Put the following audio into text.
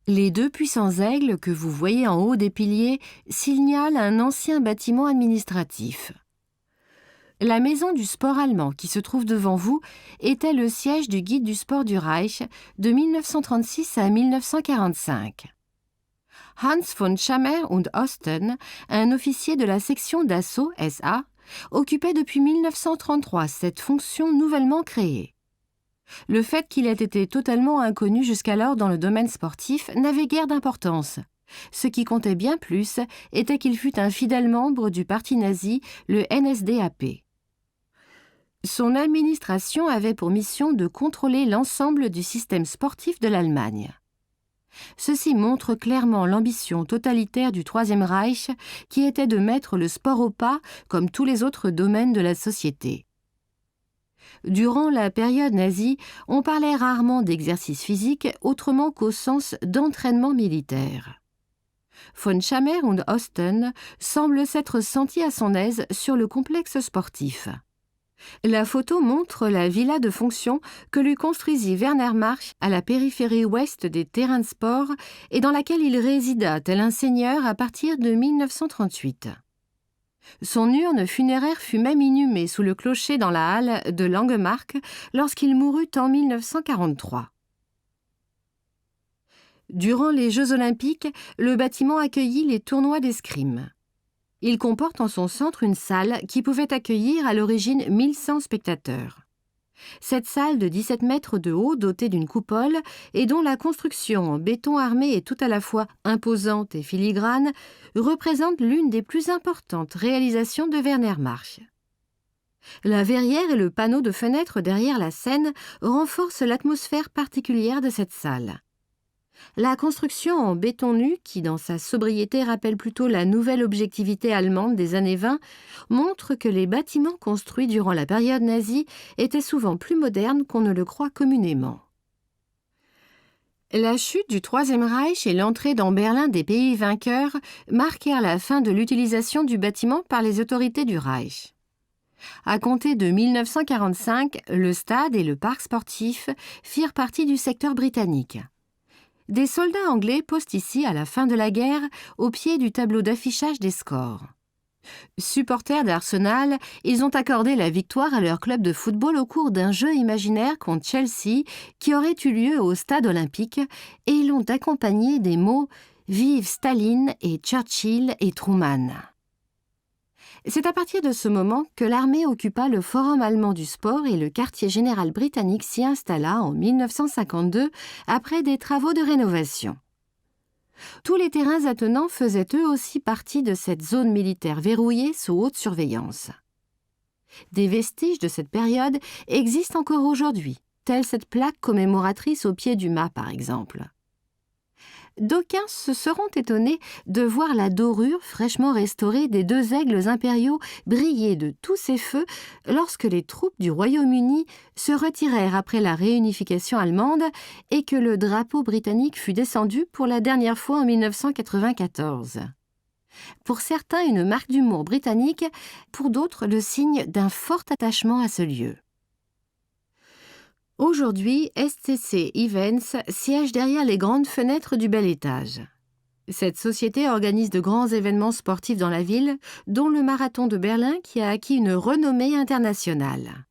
Les deux puissants aigles que vous voyez en haut des piliers signalent un ancien bâtiment administratif. La maison du sport allemand qui se trouve devant vous était le siège du guide du sport du Reich de 1936 à 1945. Hans von Schammer und Osten, un officier de la section d'assaut SA, occupait depuis 1933 cette fonction nouvellement créée. Le fait qu'il ait été totalement inconnu jusqu'alors dans le domaine sportif n'avait guère d'importance. Ce qui comptait bien plus était qu'il fut un fidèle membre du parti nazi, le NSDAP. Son administration avait pour mission de contrôler l'ensemble du système sportif de l'Allemagne. Ceci montre clairement l'ambition totalitaire du Troisième Reich, qui était de mettre le sport au pas comme tous les autres domaines de la société. Durant la période nazie, on parlait rarement d'exercice physique autrement qu'au sens d'entraînement militaire. Von Schammer und Osten semble s'être senti à son aise sur le complexe sportif. La photo montre la villa de fonction que lui construisit Werner March à la périphérie ouest des terrains de sport et dans laquelle il résida tel un seigneur à partir de 1938. Son urne funéraire fut même inhumée sous le clocher dans la halle de Langemarck lorsqu'il mourut en 1943. Durant les Jeux olympiques, le bâtiment accueillit les tournois d'escrime. Il comporte en son centre une salle qui pouvait accueillir à l'origine 1100 spectateurs. Cette salle de 17 mètres de haut, dotée d'une coupole et dont la construction en béton armé est tout à la fois imposante et filigrane, représente l'une des plus importantes réalisations de Werner March. La verrière et le panneau de fenêtre derrière la scène renforcent l'atmosphère particulière de cette salle. La construction en béton nu, qui dans sa sobriété rappelle plutôt la nouvelle objectivité allemande des années 20, montre que les bâtiments construits durant la période nazie étaient souvent plus modernes qu'on ne le croit communément. La chute du Troisième Reich et l'entrée dans Berlin des pays vainqueurs marquèrent la fin de l'utilisation du bâtiment par les autorités du Reich. À compter de 1945, le stade et le parc sportif firent partie du secteur britannique. Des soldats anglais posent ici, à la fin de la guerre, au pied du tableau d'affichage des scores. Supporters d'Arsenal, ils ont accordé la victoire à leur club de football au cours d'un jeu imaginaire contre Chelsea qui aurait eu lieu au stade olympique et l'ont accompagné des mots « Vive Staline et Churchill et Truman ». C'est à partir de ce moment que l'armée occupa le Forum allemand du sport et le quartier général britannique s'y installa en 1952 après des travaux de rénovation. Tous les terrains attenants faisaient eux aussi partie de cette zone militaire verrouillée sous haute surveillance. Des vestiges de cette période existent encore aujourd'hui, telle cette plaque commémoratrice au pied du mât par exemple. D'aucuns se seront étonnés de voir la dorure fraîchement restaurée des deux aigles impériaux briller de tous ses feux lorsque les troupes du Royaume-Uni se retirèrent après la réunification allemande et que le drapeau britannique fut descendu pour la dernière fois en 1994. Pour certains, une marque d'humour britannique, pour d'autres, le signe d'un fort attachement à ce lieu. Aujourd'hui, STC Events siège derrière les grandes fenêtres du bel étage. Cette société organise de grands événements sportifs dans la ville, dont le marathon de Berlin qui a acquis une renommée internationale.